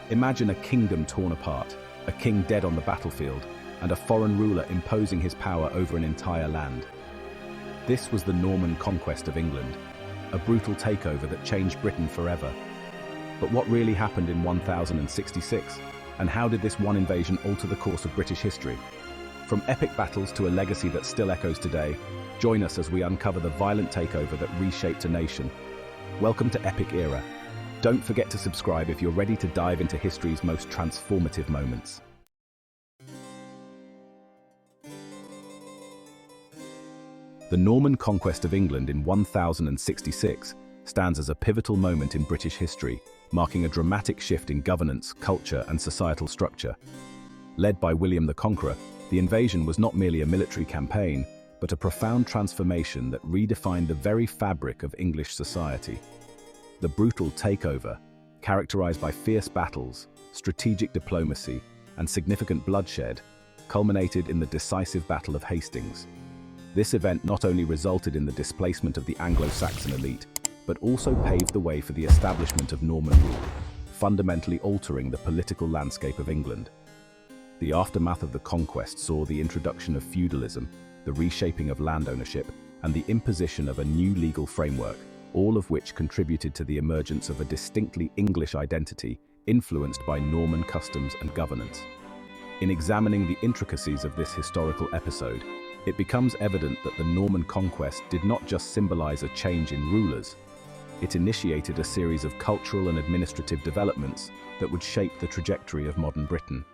Imagine a kingdom torn apart, a king dead on the battlefield, and a foreign ruler imposing his power over an entire land. This was the Norman Conquest of England, a brutal takeover that changed Britain forever. But what really happened in 1066? And how did this one invasion alter the course of British history? From epic battles to a legacy that still echoes today, join us as we uncover the violent takeover that reshaped a nation. Welcome to Epic Era. Don't forget to subscribe if you're ready to dive into history's most transformative moments. The Norman Conquest of England in 1066 stands as a pivotal moment in British history, marking a dramatic shift in governance, culture, and societal structure. Led by William the Conqueror, the invasion was not merely a military campaign, but a profound transformation that redefined the very fabric of English society. The brutal takeover, characterized by fierce battles, strategic diplomacy, and significant bloodshed, culminated in the decisive Battle of Hastings. This event not only resulted in the displacement of the Anglo-Saxon elite, but also paved the way for the establishment of Norman rule, fundamentally altering the political landscape of England. The aftermath of the conquest saw the introduction of feudalism, the reshaping of land ownership, and the imposition of a new legal framework, all of which contributed to the emergence of a distinctly English identity influenced by Norman customs and governance. In examining the intricacies of this historical episode, it becomes evident that the Norman conquest did not just symbolize a change in rulers. It initiated a series of cultural and administrative developments that would shape the trajectory of modern Britain.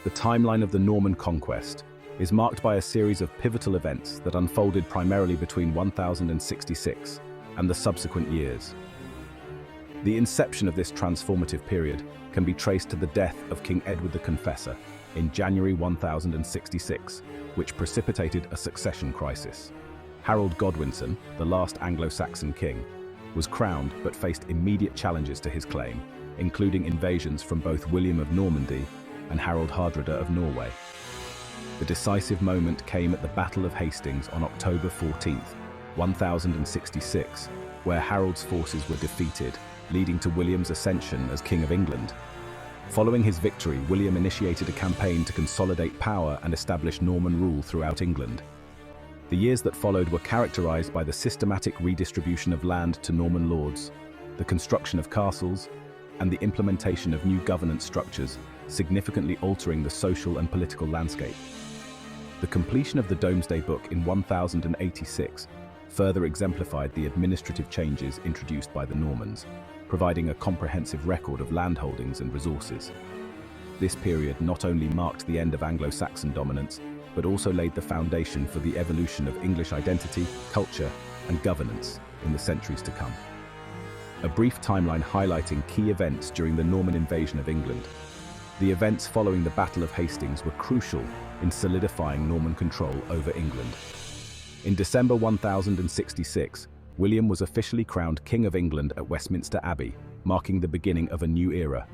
The timeline of the Norman conquest is marked by a series of pivotal events that unfolded primarily between 1066 and the subsequent years. The inception of this transformative period can be traced to the death of King Edward the Confessor in January 1066, which precipitated a succession crisis. Harold Godwinson, the last Anglo-Saxon king, was crowned but faced immediate challenges to his claim, including invasions from both William of Normandy and Harald Hardrada of Norway. The decisive moment came at the Battle of Hastings on October 14, 1066, where Harold's forces were defeated, leading to William's ascension as King of England. Following his victory, William initiated a campaign to consolidate power and establish Norman rule throughout England. The years that followed were characterized by the systematic redistribution of land to Norman lords, the construction of castles, and the implementation of new governance structures, significantly altering the social and political landscape. The completion of the Domesday Book in 1086 further exemplified the administrative changes introduced by the Normans, providing a comprehensive record of landholdings and resources. This period not only marked the end of Anglo-Saxon dominance, but also laid the foundation for the evolution of English identity, culture, and governance in the centuries to come. A brief timeline highlighting key events during the Norman invasion of England. The events following the Battle of Hastings were crucial in solidifying Norman control over England. In December 1066, William was officially crowned King of England at Westminster Abbey, marking the beginning of a new era.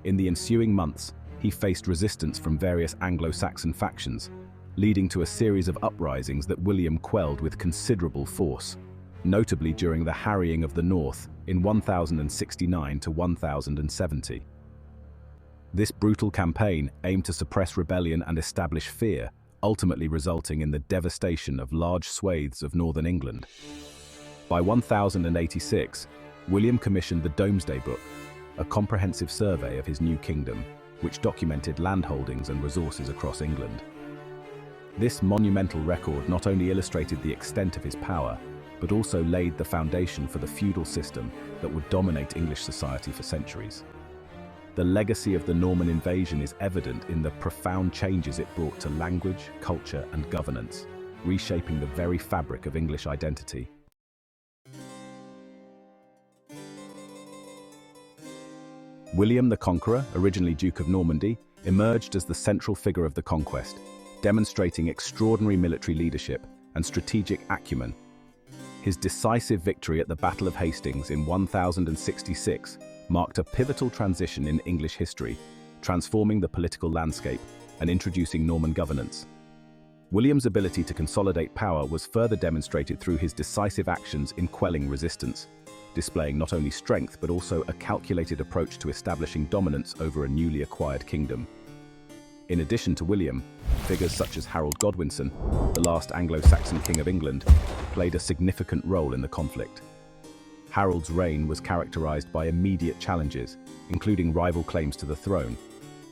In the ensuing months, he faced resistance from various Anglo-Saxon factions, leading to a series of uprisings that William quelled with considerable force, notably during the Harrying of the North in 1069 to 1070. This brutal campaign aimed to suppress rebellion and establish fear, ultimately resulting in the devastation of large swathes of northern England. By 1086, William commissioned the Domesday Book, a comprehensive survey of his new kingdom, which documented landholdings and resources across England. This monumental record not only illustrated the extent of his power, but also laid the foundation for the feudal system that would dominate English society for centuries. The legacy of the Norman invasion is evident in the profound changes it brought to language, culture, and governance, reshaping the very fabric of English identity. William the Conqueror, originally Duke of Normandy, emerged as the central figure of the conquest, demonstrating extraordinary military leadership and strategic acumen. His decisive victory at the Battle of Hastings in 1066 marked a pivotal transition in English history, transforming the political landscape and introducing Norman governance. William's ability to consolidate power was further demonstrated through his decisive actions in quelling resistance, displaying not only strength but also a calculated approach to establishing dominance over a newly acquired kingdom. In addition to William, figures such as Harold Godwinson, the last Anglo-Saxon King of England, played a significant role in the conflict. Harold's reign was characterized by immediate challenges, including rival claims to the throne.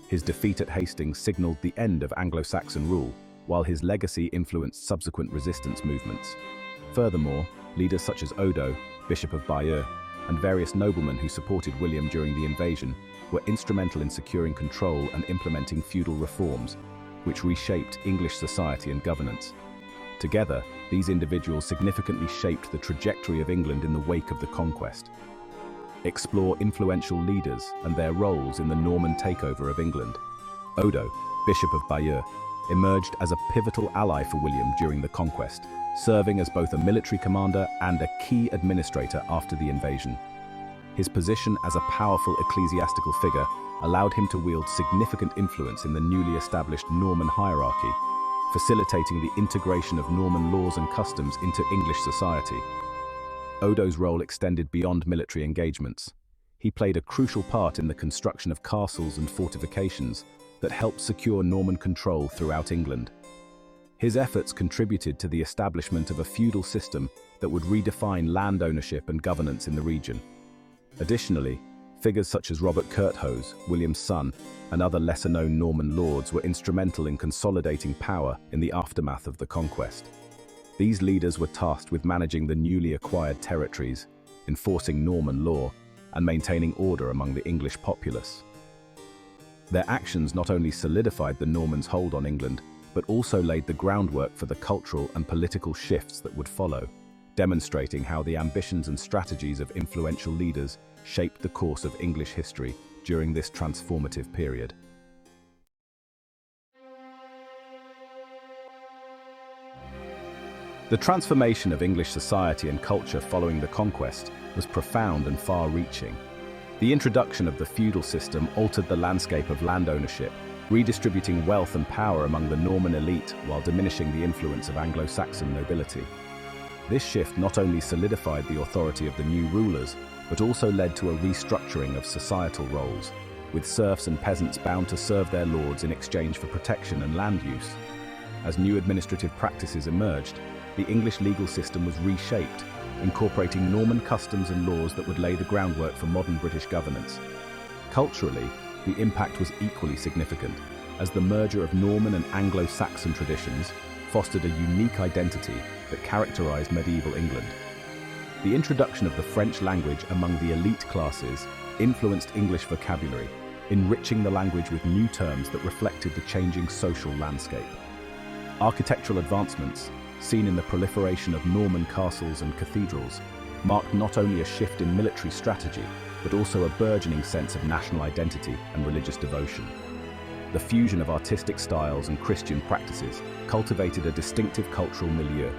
His defeat at Hastings signaled the end of Anglo-Saxon rule, while his legacy influenced subsequent resistance movements. Furthermore, leaders such as Odo, Bishop of Bayeux, and various noblemen who supported William during the invasion were instrumental in securing control and implementing feudal reforms, which reshaped English society and governance. Together, these individuals significantly shaped the trajectory of England in the wake of the conquest. Explore influential leaders and their roles in the Norman takeover of England. Odo, Bishop of Bayeux, emerged as a pivotal ally for William during the conquest, serving as both a military commander and a key administrator after the invasion. His position as a powerful ecclesiastical figure allowed him to wield significant influence in the newly established Norman hierarchy, facilitating the integration of Norman laws and customs into English society. Odo's role extended beyond military engagements. He played a crucial part in the construction of castles and fortifications that helped secure Norman control throughout England. His efforts contributed to the establishment of a feudal system that would redefine land ownership and governance in the region. Additionally, figures such as Robert Curthose, William's son, and other lesser-known Norman lords were instrumental in consolidating power in the aftermath of the conquest. These leaders were tasked with managing the newly acquired territories, enforcing Norman law, and maintaining order among the English populace. Their actions not only solidified the Normans' hold on England, but also laid the groundwork for the cultural and political shifts that would follow, demonstrating how the ambitions and strategies of influential leaders shaped the course of English history during this transformative period. The transformation of English society and culture following the conquest was profound and far-reaching. The introduction of the feudal system altered the landscape of land ownership, redistributing wealth and power among the Norman elite while diminishing the influence of Anglo-Saxon nobility. This shift not only solidified the authority of the new rulers, but also led to a restructuring of societal roles, with serfs and peasants bound to serve their lords in exchange for protection and land use. As new administrative practices emerged, the English legal system was reshaped, incorporating Norman customs and laws that would lay the groundwork for modern British governance. Culturally, the impact was equally significant, as the merger of Norman and Anglo-Saxon traditions fostered a unique identity that characterized medieval England. The introduction of the French language among the elite classes influenced English vocabulary, enriching the language with new terms that reflected the changing social landscape. Architectural advancements, seen in the proliferation of Norman castles and cathedrals, marked not only a shift in military strategy, but also a burgeoning sense of national identity and religious devotion. The fusion of artistic styles and Christian practices cultivated a distinctive cultural milieu,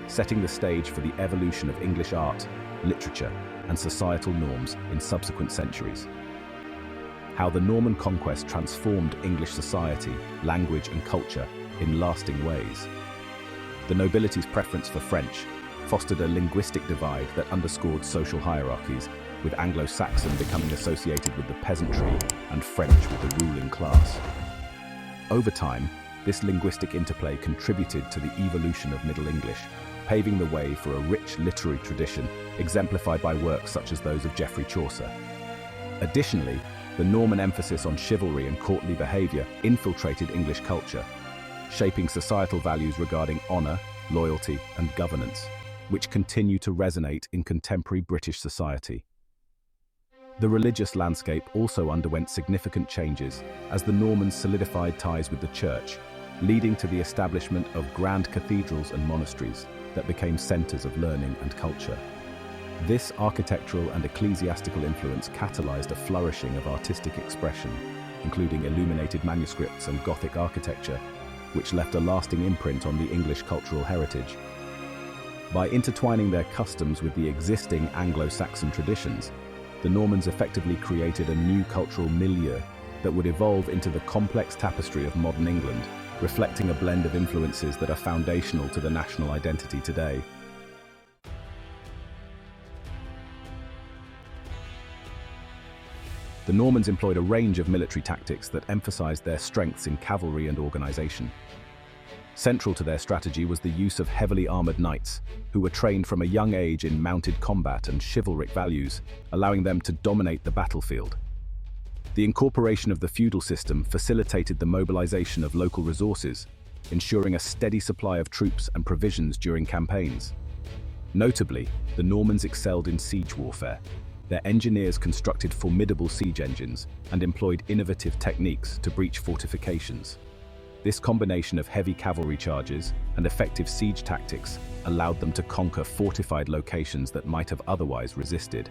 setting the stage for the evolution of English art, literature, and societal norms in subsequent centuries. How the Norman conquest transformed English society, language, and culture in lasting ways. The nobility's preference for French fostered a linguistic divide that underscored social hierarchies, with Anglo-Saxon becoming associated with the peasantry and French with the ruling class. Over time, this linguistic interplay contributed to the evolution of Middle English, paving the way for a rich literary tradition exemplified by works such as those of Geoffrey Chaucer. Additionally, the Norman emphasis on chivalry and courtly behavior infiltrated English culture, shaping societal values regarding honor, loyalty, and governance, which continue to resonate in contemporary British society. The religious landscape also underwent significant changes as the Normans solidified ties with the church, leading to the establishment of grand cathedrals and monasteries that became centers of learning and culture. This architectural and ecclesiastical influence catalyzed a flourishing of artistic expression, including illuminated manuscripts and Gothic architecture, which left a lasting imprint on the English cultural heritage. By intertwining their customs with the existing Anglo-Saxon traditions, the Normans effectively created a new cultural milieu that would evolve into the complex tapestry of modern England, reflecting a blend of influences that are foundational to the national identity today. The Normans employed a range of military tactics that emphasized their strengths in cavalry and organization. Central to their strategy was the use of heavily armored knights, who were trained from a young age in mounted combat and chivalric values, allowing them to dominate the battlefield. The incorporation of the feudal system facilitated the mobilization of local resources, ensuring a steady supply of troops and provisions during campaigns. Notably, the Normans excelled in siege warfare. Their engineers constructed formidable siege engines and employed innovative techniques to breach fortifications. This combination of heavy cavalry charges and effective siege tactics allowed them to conquer fortified locations that might have otherwise resisted.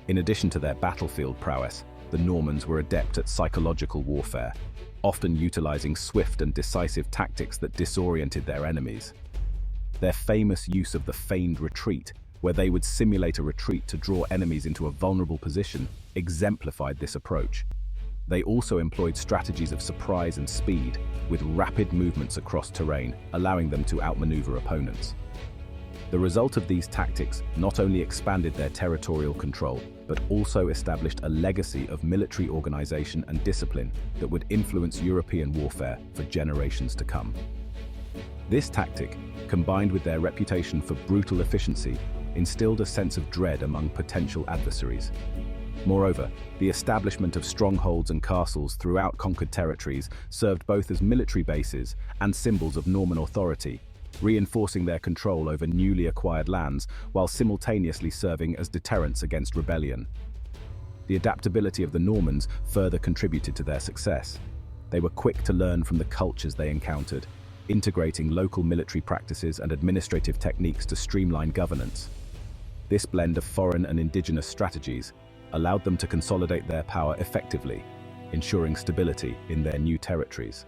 In addition to their battlefield prowess, the Normans were adept at psychological warfare, often utilizing swift and decisive tactics that disoriented their enemies. Their famous use of the feigned retreat, where they would simulate a retreat to draw enemies into a vulnerable position, exemplified this approach. They also employed strategies of surprise and speed, with rapid movements across terrain, allowing them to outmaneuver opponents. The result of these tactics not only expanded their territorial control, but also established a legacy of military organization and discipline that would influence European warfare for generations to come. This tactic, combined with their reputation for brutal efficiency, instilled a sense of dread among potential adversaries. Moreover, the establishment of strongholds and castles throughout conquered territories served both as military bases and symbols of Norman authority, reinforcing their control over newly acquired lands while simultaneously serving as deterrents against rebellion. The adaptability of the Normans further contributed to their success. They were quick to learn from the cultures they encountered, integrating local military practices and administrative techniques to streamline governance. This blend of foreign and indigenous strategies allowed them to consolidate their power effectively, ensuring stability in their new territories.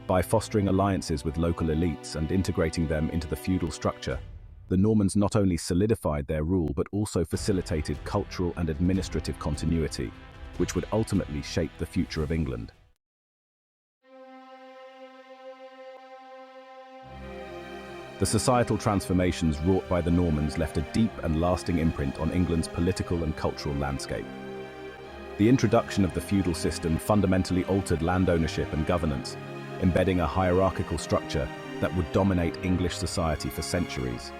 By fostering alliances with local elites and integrating them into the feudal structure, the Normans not only solidified their rule but also facilitated cultural and administrative continuity, which would ultimately shape the future of England. The societal transformations wrought by the Normans left a deep and lasting imprint on England's political and cultural landscape. The introduction of the feudal system fundamentally altered land ownership and governance, embedding a hierarchical structure that would dominate English society for centuries.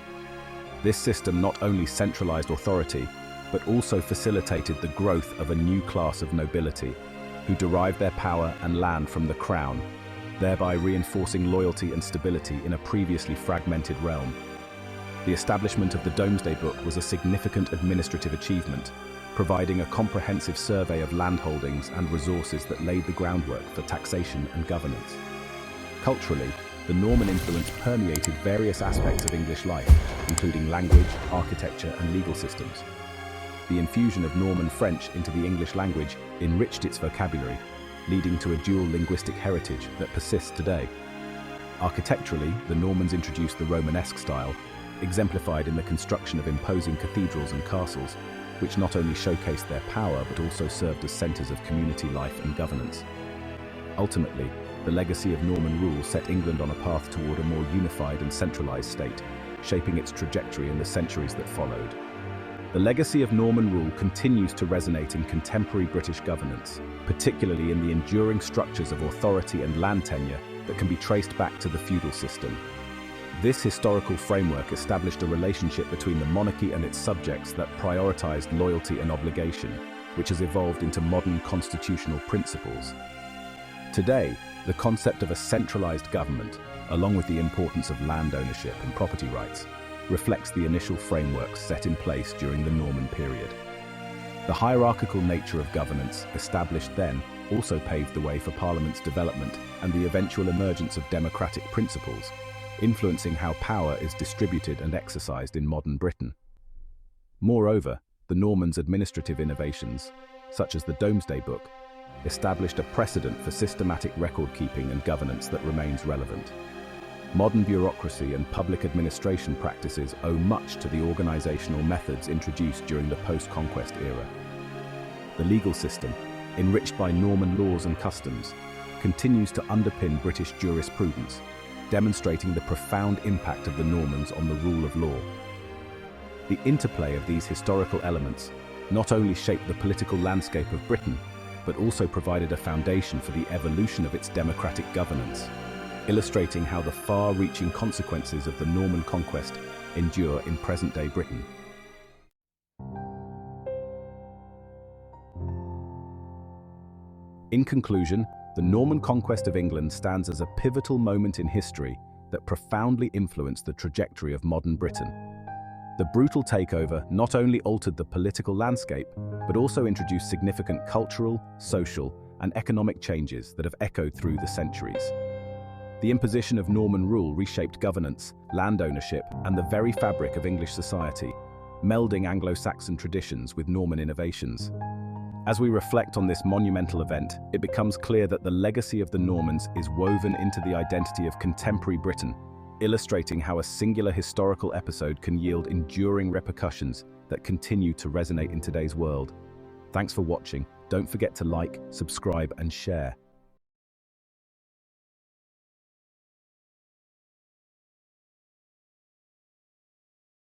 This system not only centralized authority, but also facilitated the growth of a new class of nobility, who derived their power and land from the crown, thereby reinforcing loyalty and stability in a previously fragmented realm. The establishment of the Domesday Book was a significant administrative achievement, providing a comprehensive survey of landholdings and resources that laid the groundwork for taxation and governance. Culturally, the Norman influence permeated various aspects of English life, including language, architecture, and legal systems. The infusion of Norman French into the English language enriched its vocabulary, leading to a dual linguistic heritage that persists today. Architecturally, the Normans introduced the Romanesque style, exemplified in the construction of imposing cathedrals and castles, which not only showcased their power but also served as centers of community life and governance. Ultimately, the legacy of Norman rule set England on a path toward a more unified and centralized state, shaping its trajectory in the centuries that followed. The legacy of Norman rule continues to resonate in contemporary British governance, particularly in the enduring structures of authority and land tenure that can be traced back to the feudal system. This historical framework established a relationship between the monarchy and its subjects that prioritized loyalty and obligation, which has evolved into modern constitutional principles. Today, the concept of a centralized government, along with the importance of land ownership and property rights, reflects the initial framework set in place during the Norman period. The hierarchical nature of governance established then also paved the way for Parliament's development and the eventual emergence of democratic principles, influencing how power is distributed and exercised in modern Britain. Moreover, the Normans' administrative innovations, such as the Domesday Book, established a precedent for systematic record-keeping and governance that remains relevant. Modern bureaucracy and public administration practices owe much to the organizational methods introduced during the post-conquest era. The legal system, enriched by Norman laws and customs, continues to underpin British jurisprudence, demonstrating the profound impact of the Normans on the rule of law. The interplay of these historical elements not only shaped the political landscape of Britain, but also provided a foundation for the evolution of its democratic governance, illustrating how the far-reaching consequences of the Norman conquest endure in present-day Britain. In conclusion, the Norman Conquest of England stands as a pivotal moment in history that profoundly influenced the trajectory of modern Britain. The brutal takeover not only altered the political landscape, but also introduced significant cultural, social, and economic changes that have echoed through the centuries. The imposition of Norman rule reshaped governance, land ownership, and the very fabric of English society, melding Anglo-Saxon traditions with Norman innovations. As we reflect on this monumental event, it becomes clear that the legacy of the Normans is woven into the identity of contemporary Britain, illustrating how a singular historical episode can yield enduring repercussions that continue to resonate in today's world. Thanks for watching. Don't forget to like, subscribe, and share.